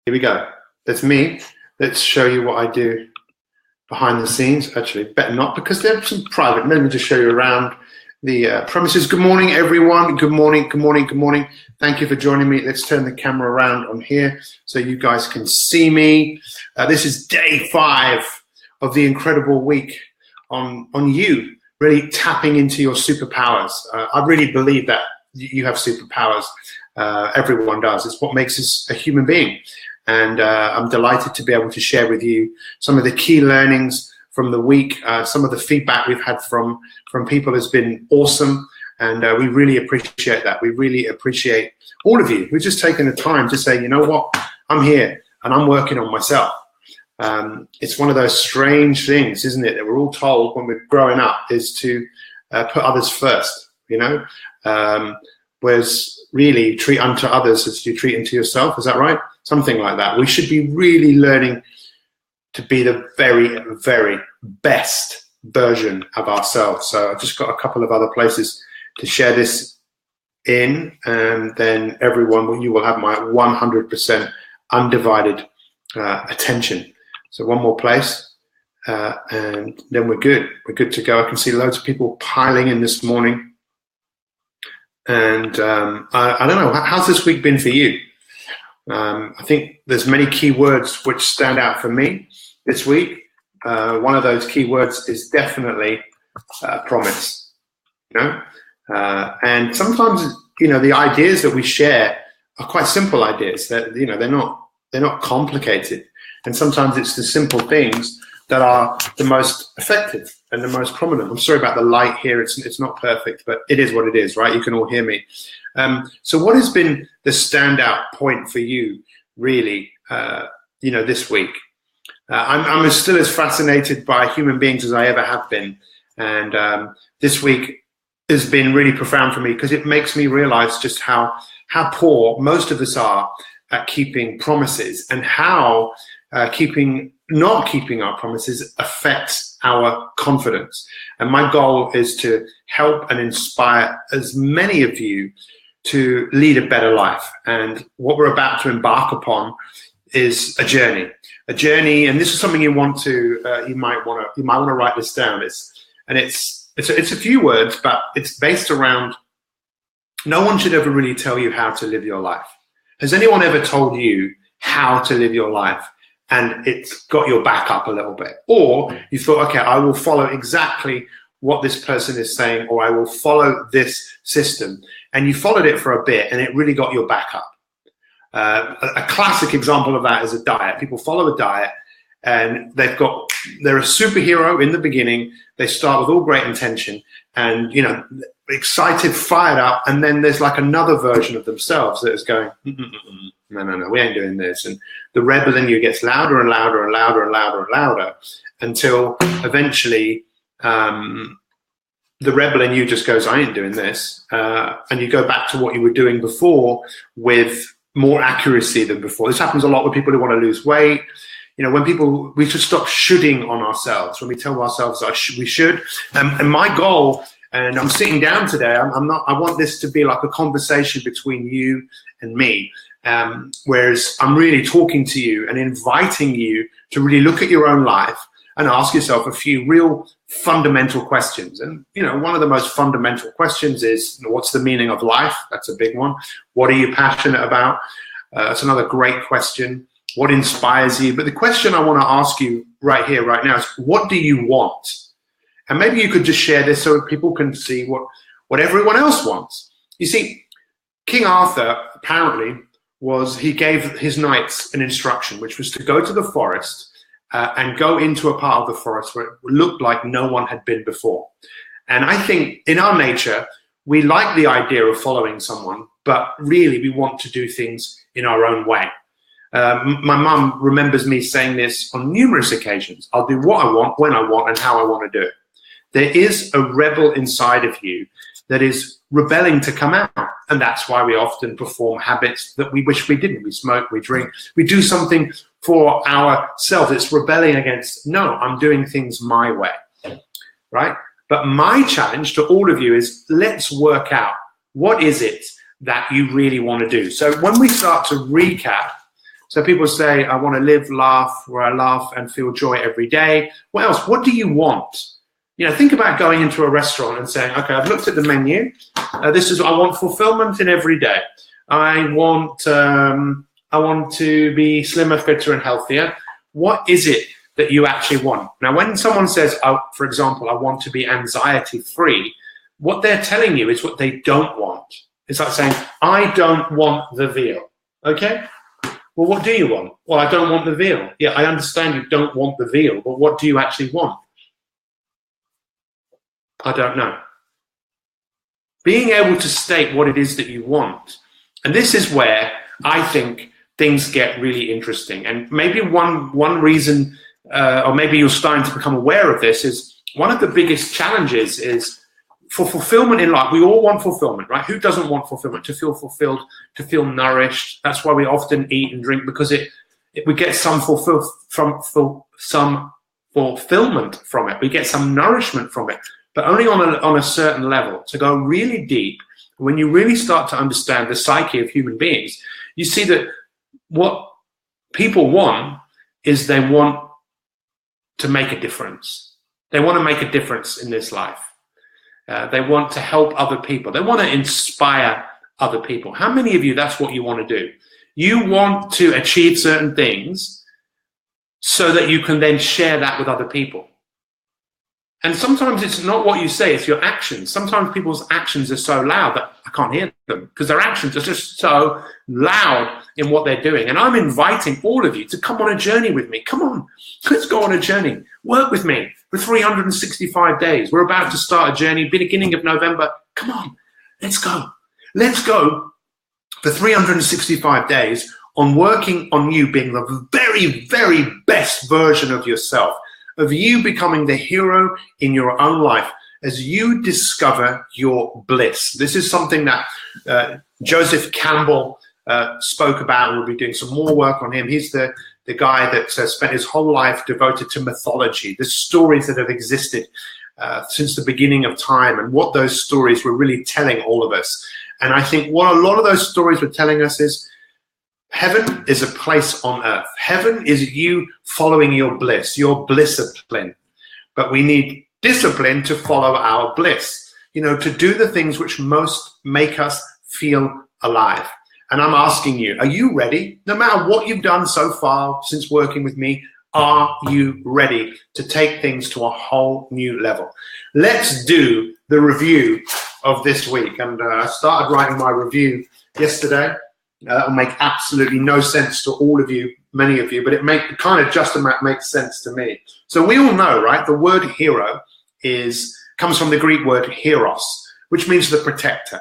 Here we go. That's me. Let's show you what I do behind the scenes. Actually, better not, because they're some private. Let me just show you around the premises. Good morning, everyone. Good morning, good morning, good morning. Thank you for joining me. Let's turn the camera around on here so you guys can see me. This is day 5 of the incredible week on you, really tapping into your superpowers. I really believe that you have superpowers. Everyone does. It's what makes us a human being. And I'm delighted to be able to share with you some of the key learnings from the week. Some of the feedback we've had from people has been awesome. And we really appreciate that. We really appreciate all of you. We've just taken the time to say, you know what, I'm here and I'm working on myself. It's one of those strange things, isn't it, that we're all told when we're growing up is to put others first, you know? Whereas really treat unto others as you treat unto yourself. Is that right? Something like that. We should be really learning to be the very, very best version of ourselves. So I've just got a couple of other places to share this in, and then everyone, you will have my 100% undivided attention. So one more place, and then we're good. We're good to go. I can see loads of people piling in this morning. And I don't know, how's this week been for you? I think there's many key words which stand out for me this week. One of those key words is definitely promise, you know? And sometimes, you know, the ideas that we share are quite simple ideas that, you know, they're not complicated. And sometimes it's the simple things that are the most effective and the most prominent. I'm sorry about the light here. It's not perfect, but it is what it is, right? You can all hear me. So what has been the standout point for you, really, you know, this week? I'm still as fascinated by human beings as I ever have been. And this week has been really profound for me because it makes me realize just how poor most of us are at keeping promises, and how not keeping our promises affects our confidence. And my goal is to help and inspire as many of you to lead a better life. And what we're about to embark upon is a journey. And this is something you want to, you might want to write this down. It's a few words, but it's based around, no one should ever really tell you how to live your life. Has anyone ever told you how to live your life and it's got your back up a little bit? Or you thought, okay, I will follow exactly what this person is saying, or I will follow this system. And you followed it for a bit and it really got your back up. A classic example of that is a diet. People follow a diet and they're a superhero in the beginning. They start with all great intention and, you know, excited, fired up, and then there's like another version of themselves that is going, no, we ain't doing this. And the rebel in you gets louder and louder and louder and louder and louder until eventually the rebel in you just goes, I ain't doing this. And you go back to what you were doing before with more accuracy than before. This happens a lot with people who want to lose weight. You know, we should stop shoulding on ourselves when we tell ourselves that we should. And my goal, and I'm sitting down today, I want this to be like a conversation between you and me. Whereas I'm really talking to you and inviting you to really look at your own life and ask yourself a few real fundamental questions. And, you know, one of the most fundamental questions is, what's the meaning of life? That's a big one. What are you passionate about? That's another great question. What inspires you? But the question I want to ask you right here, right now is, what do you want? And maybe you could just share this so people can see what everyone else wants. You see, King Arthur apparently he gave his knights an instruction, which was to go to the forest and go into a part of the forest where it looked like no one had been before. And I think in our nature, we like the idea of following someone, but really we want to do things in our own way. My mum remembers me saying this on numerous occasions. I'll do what I want, when I want, and how I want to do it. There is a rebel inside of you that is rebelling to come out. And that's why we often perform habits that we wish we didn't. We smoke, we drink, we do something for ourselves. It's rebelling against, no, I'm doing things my way, right? But my challenge to all of you is, let's work out, what is it that you really want to do? So when we start to recap So people say, I want to live, laugh, where I laugh and feel joy every day. What else? What do you want? You know, think about going into a restaurant and saying, okay, I've looked at the menu. This is, I want fulfillment in every day. I want to be slimmer, fitter, and healthier. What is it that you actually want? Now, when someone says, oh, for example, I want to be anxiety-free, what they're telling you is what they don't want. It's like saying, I don't want the veal. Okay? Well, what do you want? Well, I don't want the veal. Yeah, I understand you don't want the veal, but what do you actually want? I don't know. Being able to state what it is that you want. And this is where I think things get really interesting. And maybe one reason, or maybe you're starting to become aware of this, is one of the biggest challenges is for fulfillment in life. We all want fulfillment, right? Who doesn't want fulfillment? To feel fulfilled, to feel nourished. That's why we often eat and drink, because we get some fulfillment from it. We get some nourishment from it, but only on a certain level. To go really deep, when you really start to understand the psyche of human beings, you see that what people want is they want to make a difference. They want to make a difference in this life. They want to help other people. They want to inspire other people. How many of you, that's what you want to do? You want to achieve certain things so that you can then share that with other people. And sometimes it's not what you say, it's your actions. Sometimes people's actions are so loud that I can't hear them, because their actions are just so loud in what they're doing. And I'm inviting all of you to come on a journey with me. Come on, let's go on a journey. Work with me for 365 days. We're about to start a journey, beginning of November. Come on, let's go. Let's go for 365 days on working on you being the very, very best version of yourself, of you becoming the hero in your own life as you discover your bliss. This is something that Joseph Campbell spoke about, and we'll be doing some more work on him. He's the guy that spent his whole life devoted to mythology, the stories that have existed since the beginning of time, and what those stories were really telling all of us. And I think what a lot of those stories were telling us is heaven is a place on earth. Heaven is you following your bliss, your blissipline. But we need discipline to follow our bliss, you know, to do the things which most make us feel alive. And I'm asking you, are you ready? No matter what you've done so far since working with me, are you ready to take things to a whole new level? Let's do the review of this week. And I started writing my review yesterday. It'll make absolutely no sense to all of you, many of you, but it kind of just about makes sense to me. So we all know, right? The word hero comes from the Greek word heros, which means the protector.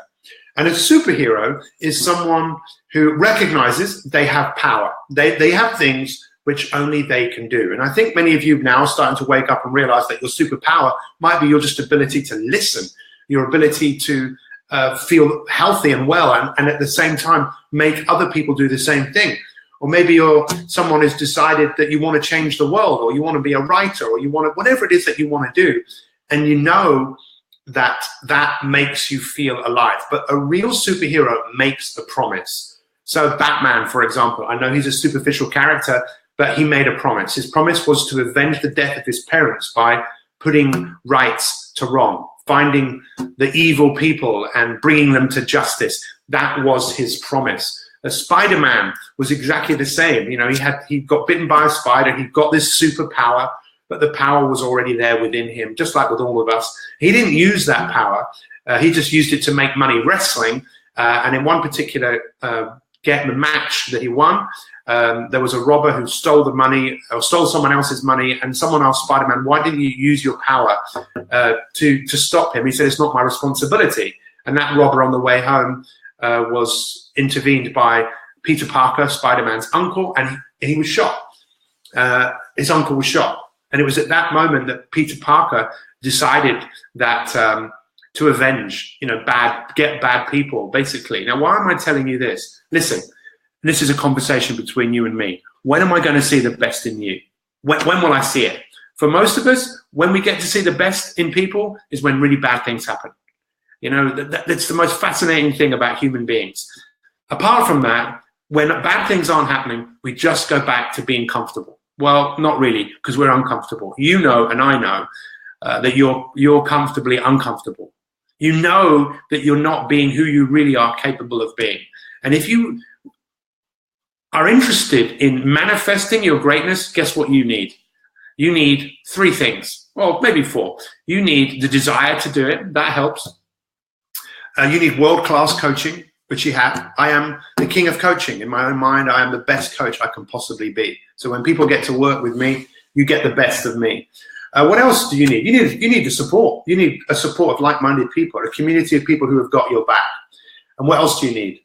And a superhero is someone who recognizes they have power. They have things which only they can do. And I think many of you now are starting to wake up and realize that your superpower might be your just ability to listen, your ability to feel healthy and well, and at the same time make other people do the same thing. Or maybe you're someone who's decided that you want to change the world, or you want to be a writer, or you want to, whatever it is that you want to do, and you know that makes you feel alive. But a real superhero makes a promise. So Batman, for example, I know he's a superficial character, but he made a promise. His promise was to avenge the death of his parents by putting rights to wrong, finding the evil people and bringing them to justice. That was his promise. Spider-Man was exactly the same. You know, he got bitten by a spider. He got this superpower, but the power was already there within him, just like with all of us. He didn't use that power. He just used it to make money wrestling. And in one particular the match that he won, there was a robber who stole the money, or stole someone else's money, and someone asked Spider-Man, why didn't you use your power to stop him? He said, it's not my responsibility. And that robber on the way home was intervened by Peter Parker, Spider-Man's uncle, and he was shot. His uncle was shot. And it was at that moment that Peter Parker decided that to avenge, get bad people, basically. Now, why am I telling you this? Listen, this is a conversation between you and me. When am I going to see the best in you? When will I see it? For most of us, when we get to see the best in people is when really bad things happen. That's the most fascinating thing about human beings. Apart from that, when bad things aren't happening, we just go back to being comfortable. Well, not really, because we're uncomfortable. You know, and I know that you're comfortably uncomfortable. You know that you're not being who you really are capable of being. And if you are interested in manifesting your greatness, guess what you need? You need 3 things, well, maybe 4. You need the desire to do it. That helps. You need world-class coaching, which you have. I am the king of coaching. In my own mind, I am the best coach I can possibly be. So when people get to work with me, you get the best of me. What else do you need? You need the support. You need a support of like-minded people, a community of people who have got your back. And what else do you need?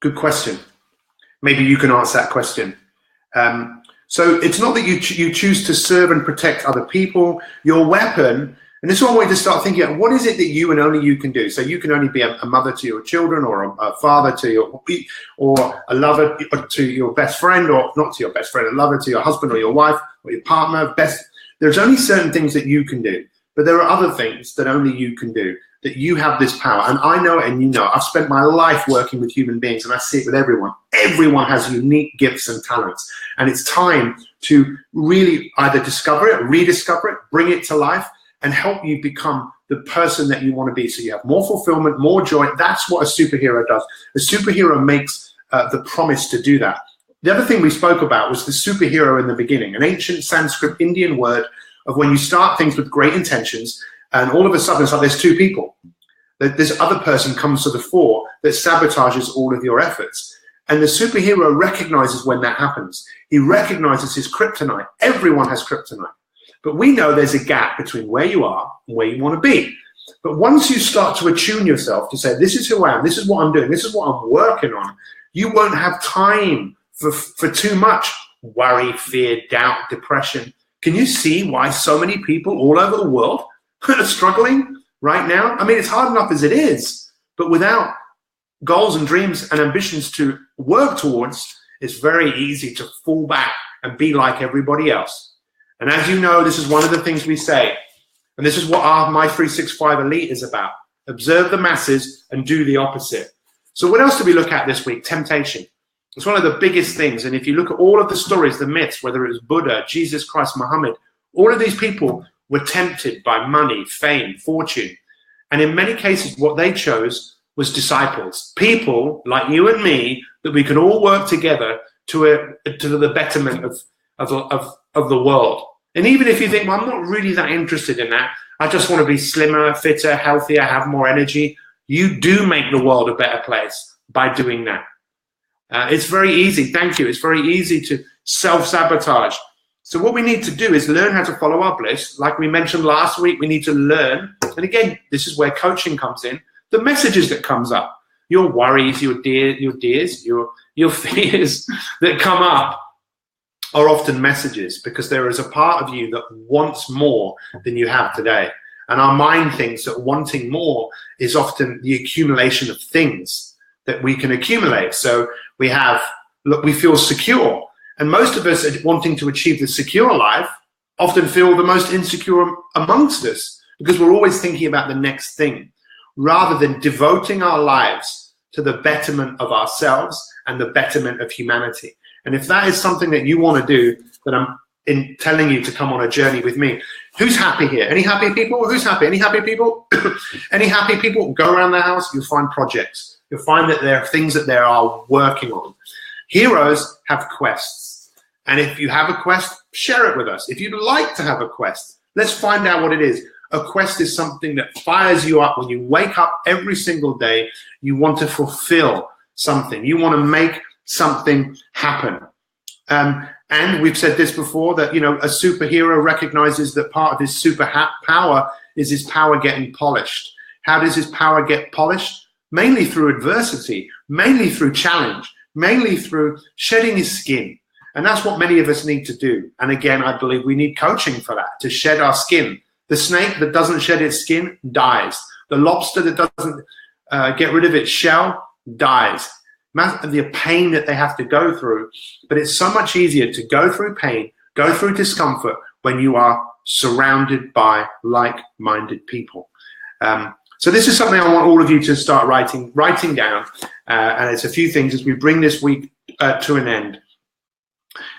Good question. Maybe you can answer that question. So it's not that you choose to serve and protect other people. Your weapon, and this is one way to start thinking about what is it that you and only you can do. So you can only be a mother to your children, or a father to your, or a lover to your best friend, or not to your best friend, a lover to your husband or your wife or your partner. There's only certain things that you can do, but there are other things that only you can do. That you have this power, and I know it, and you know. I've spent my life working with human beings, and I see it with everyone. Everyone has unique gifts and talents, and it's time to really either discover it, rediscover it, bring it to life, and help you become the person that you want to be. So you have more fulfillment, more joy. That's what a superhero does. A superhero makes the promise to do that. The other thing we spoke about was the superhero in the beginning, an ancient Sanskrit Indian word of when you start things with great intentions. And all of a sudden, it's like there's 2 people. This other person comes to the fore that sabotages all of your efforts. And the superhero recognizes when that happens. He recognizes his kryptonite. Everyone has kryptonite. But we know there's a gap between where you are and where you want to be. But once you start to attune yourself to say, this is who I am, this is what I'm doing, this is what I'm working on, you won't have time for too much worry, fear, doubt, depression. Can you see why so many people all over the world are struggling right now? I mean, it's hard enough as it is, but without goals and dreams and ambitions to work towards, it's very easy to fall back and be like everybody else. And as you know, this is one of the things we say, and this is what our My 365 Elite is about. Observe the masses and do the opposite. So what else do we look at this week? Temptation. It's one of the biggest things. And if you look at all of the stories, the myths, whether it was Buddha, Jesus Christ, Muhammad, all of these people were tempted by money, fame, fortune. And in many cases, what they chose was disciples, people like you and me, that we can all work together to the betterment of the world. And even if you think, well, I'm not really that interested in that, I just want to be slimmer, fitter, healthier, have more energy, you do make the world a better place by doing that. It's very easy. Thank you. It's very easy to self-sabotage. So what we need to do is learn how to follow our bliss. Like we mentioned last week, we need to learn. And again, this is where coaching comes in. The messages that comes up, your worries, your fears that come up are often messages, because there is a part of you that wants more than you have today. And our mind thinks that wanting more is often the accumulation of things that we can accumulate. So we feel secure. And most of us wanting to achieve the secure life often feel the most insecure amongst us, because we're always thinking about the next thing, rather than devoting our lives to the betterment of ourselves and the betterment of humanity. And if that is something that you want to do, then I'm telling you to come on a journey with me. Who's happy here? Any happy people? Who's happy? Any happy people? Any happy people? Go around the house, you'll find projects. You'll find that there are things that they are working on. Heroes have quests. And if you have a quest, share it with us. If you'd like to have a quest, let's find out what it is. A quest is something that fires you up when you wake up every single day. You want to fulfill something. You want to make something happen. And we've said this before, that, a superhero recognizes that part of his power is his power getting polished. How does his power get polished? Mainly through adversity, mainly through challenge, mainly through shedding his skin. And that's what many of us need to do. And again, I believe we need coaching for that, to shed our skin. The snake that doesn't shed its skin dies. The lobster that doesn't get rid of its shell dies. The pain that they have to go through. But it's so much easier to go through pain, go through discomfort when you are surrounded by like-minded people. So this is something I want all of you to start writing down. And it's a few things as we bring this week to an end.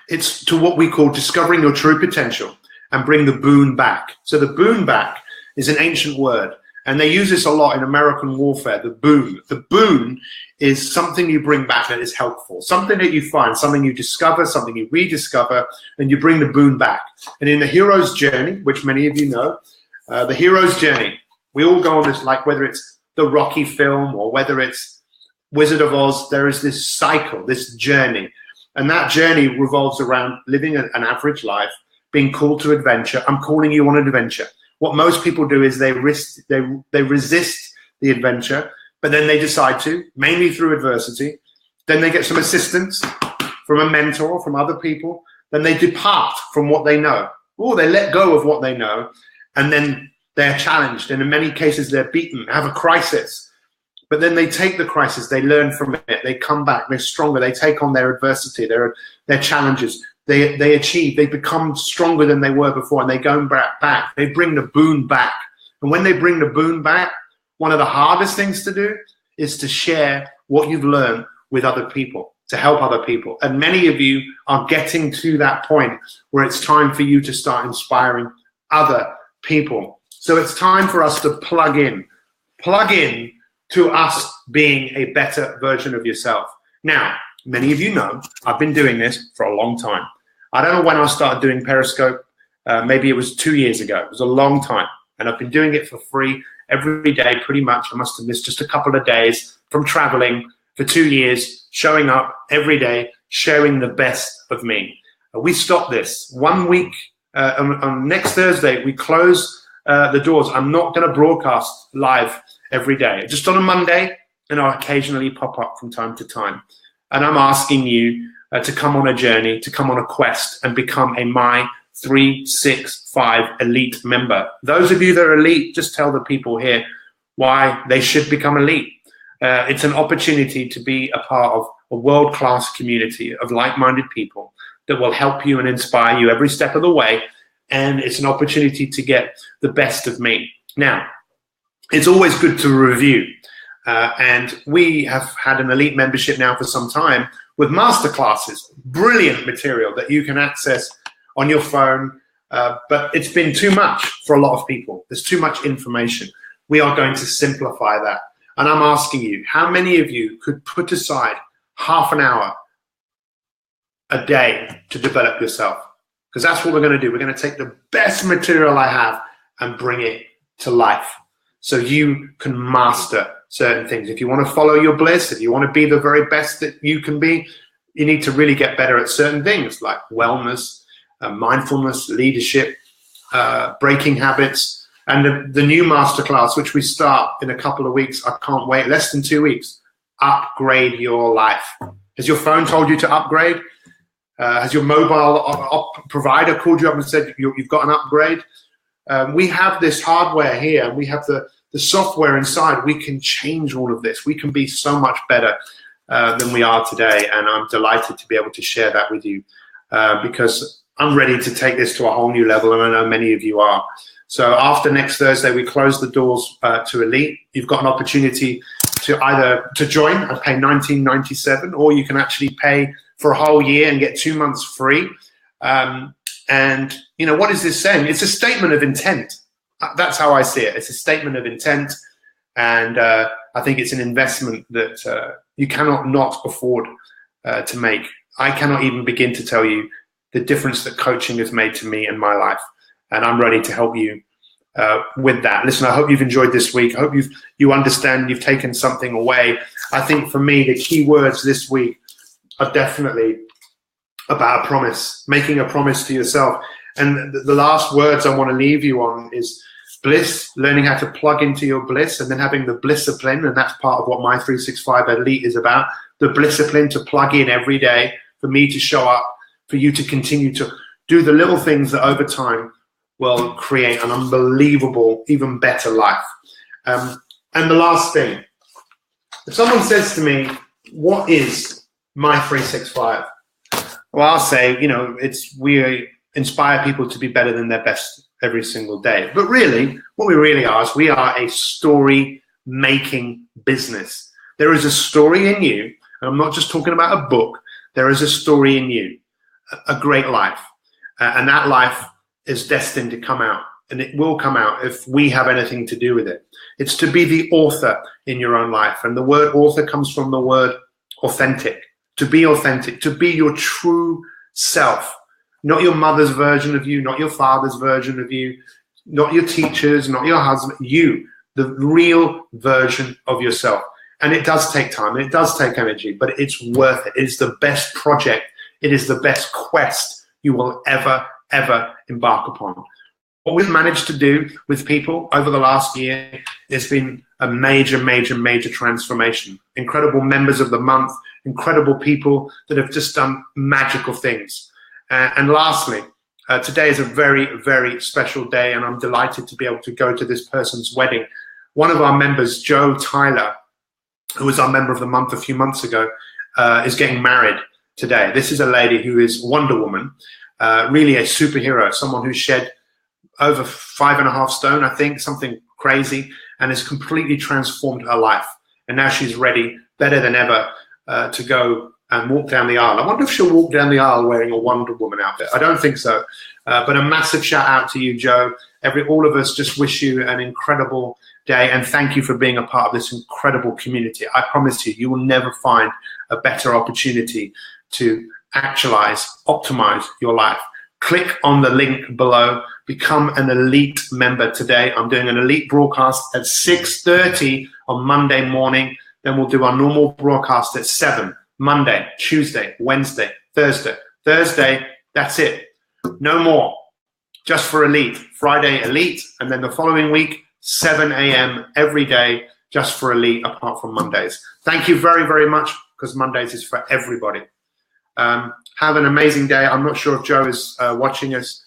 It's to what we call discovering your true potential and bring the boon back. So the boon back is an ancient word, and they use this a lot in American warfare, the boon. The boon is something you bring back that is helpful, something that you find, something you discover, something you rediscover, and you bring the boon back. And in the hero's journey, which many of you know, the hero's journey, we all go on this, like whether it's the Rocky film or whether it's Wizard of Oz, there is this cycle, this journey. And that journey revolves around living an average life, being called to adventure. I'm calling you on an adventure. What most people do is they resist the adventure, but then they decide to, mainly through adversity. Then they get some assistance from a mentor, from other people. Then they depart from what they know. Or they let go of what they know, and then they're challenged. And in many cases, they're beaten, have a crisis. But then they take the crisis, they learn from it, they come back, they're stronger, they take on their adversity, their challenges, they achieve, they become stronger than they were before, and they go back, they bring the boon back. And when they bring the boon back, one of the hardest things to do is to share what you've learned with other people, to help other people. And many of you are getting to that point where it's time for you to start inspiring other people. So it's time for us to plug in to us being a better version of yourself. Now, many of you know I've been doing this for a long time. I don't know when I started doing Periscope. Maybe it was 2 years ago. It was a long time. And I've been doing it for free every day, pretty much. I must have missed just a couple of days from traveling for 2 years, showing up every day, sharing the best of me. We stopped this 1 week. On next Thursday, we close the doors. I'm not going to broadcast live every day, just on a Monday, and I'll occasionally pop up from time to time. And I'm asking you to come on a journey, to come on a quest and become a My 365 Elite member. Those of you that are elite, just tell the people here why they should become elite. It's an opportunity to be a part of a world-class community of like-minded people that will help you and inspire you every step of the way. And it's an opportunity to get the best of me. Now, it's always good to review. And we have had an elite membership now for some time with masterclasses, brilliant material that you can access on your phone. But it's been too much for a lot of people. There's too much information. We are going to simplify that. And I'm asking you, how many of you could put aside half an hour a day to develop yourself? Because that's what we're going to do. We're going to take the best material I have and bring it to life so you can master certain things. If you want to follow your bliss, if you want to be the very best that you can be, you need to really get better at certain things like wellness, mindfulness, leadership, breaking habits, and the new masterclass, which we start in a couple of weeks. I can't wait, less than 2 weeks. Upgrade your life. Has your phone told you to upgrade? Has your mobile provider called you up and said you've got an upgrade? We have this hardware here, and we have the software inside. We can change all of this. We can be so much better than we are today, and I'm delighted to be able to share that with you because I'm ready to take this to a whole new level, and I know many of you are. So after next Thursday, we close the doors to Elite. You've got an opportunity to either to join and pay $19.97, or you can actually pay for a whole year and get 2 months free. And you know, what is this saying? It's a statement of intent. That's how I see it. It's a statement of intent, and I think it's an investment that you cannot not afford to make. I cannot even begin to tell you the difference that coaching has made to me and my life, and I'm ready to help you with that. Listen, I hope you've enjoyed this week. I hope you understand, you've taken something away. I think for me, the key words this week are definitely about a promise, making a promise to yourself. And the last words I want to leave you on is bliss, learning how to plug into your bliss, and then having the blisscipline, and that's part of what My 365 Elite is about, the blisscipline to plug in every day, for me to show up, for you to continue to do the little things that over time will create an unbelievable, even better life. And the last thing, if someone says to me, what is My 365? Well, I'll say, you know, we inspire people to be better than their best every single day. But really, what we really are is we are a story-making business. There is a story in you, and I'm not just talking about a book. There is a story in you, a great life, and that life is destined to come out, and it will come out if we have anything to do with it. It's to be the author in your own life, and the word author comes from the word authentic. To be authentic, to be your true self, not your mother's version of you, not your father's version of you, not your teachers, not your husband, you, the real version of yourself. And it does take time, and it does take energy, but it's worth it. It is the best project. It is the best quest you will ever embark upon. What we've managed to do with people over the last year has been a major transformation. Incredible members of the month, incredible people that have just done magical things. And lastly, today is a very special day, and I'm delighted to be able to go to this person's wedding. One of our members, Joe Tyler, who was our member of the month a few months ago, is getting married today. This is a lady who is Wonder Woman, really a superhero, someone who shed over 5.5 stone, I think, something crazy, and has completely transformed her life. And now she's ready, better than ever, to go and walk down the aisle. I wonder if she'll walk down the aisle wearing a Wonder Woman outfit. I don't think so. But a massive shout out to you, Joe. All of us just wish you an incredible day, and thank you for being a part of this incredible community. I promise you, you will never find a better opportunity to actualize, optimize your life. Click on the link below. Become an elite member today. I'm doing an elite broadcast at 6:30 on Monday morning. Then we'll do our normal broadcast at 7, Monday, Tuesday, Wednesday, Thursday. Thursday, that's it. No more. Just for elite. Friday, elite. And then the following week, 7 a.m. every day, just for elite, apart from Mondays. Thank you very much, because Mondays is for everybody. Have an amazing day. I'm not sure if Joe is watching us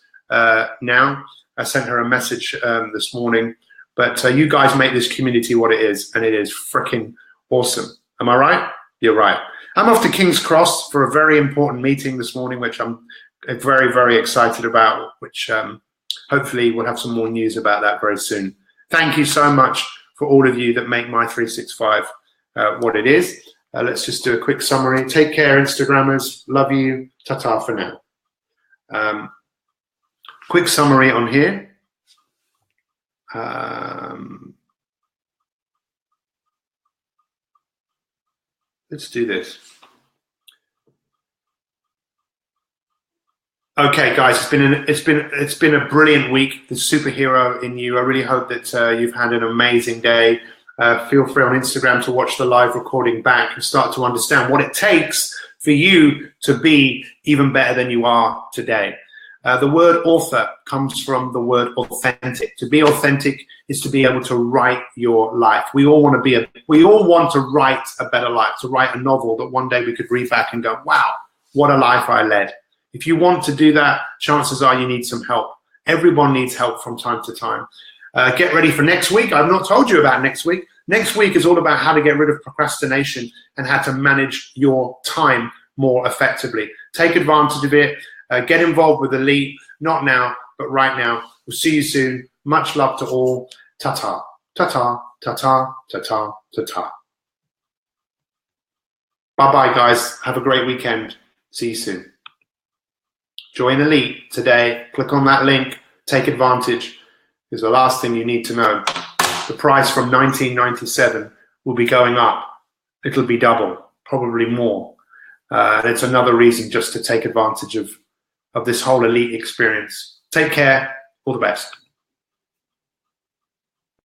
now. I sent her a message this morning. But you guys make this community what it is, and it is freaking awesome. Am I right? You're right. I'm off to King's Cross for a very important meeting this morning, which I'm very excited about, which hopefully we'll have some more news about that very soon. Thank you so much for all of you that make My 365 what it is. Let's just do a quick summary. Take care, Instagrammers. Love you. Ta-ta for now. Quick summary on here. Let's do this. Okay, guys, it's been a brilliant week. The superhero in you. I really hope that you've had an amazing day. Feel free on Instagram to watch the live recording back and start to understand what it takes for you to be even better than you are today. The word author comes from the word authentic. To be authentic is to be able to write your life. We all want to write a better life, to write a novel that one day we could read back and go, wow, what a life I led. If you want to do that, chances are you need some help. Everyone needs help from time to time. Get ready for next week. I've not told you about next week. Next week is all about how to get rid of procrastination and how to manage your time more effectively. Take advantage of it. Get involved with Elite, not now, but right now. We'll see you soon. Much love to all. Ta-ta, ta-ta, ta-ta, ta-ta, ta-ta. Bye-bye, guys. Have a great weekend. See you soon. Join Elite today. Click on that link. Take advantage. Because the last thing you need to know, the price from $19.97 will be going up. It'll be double, probably more. And it's another reason just to take advantage of this whole Elite experience. Take care. All the best.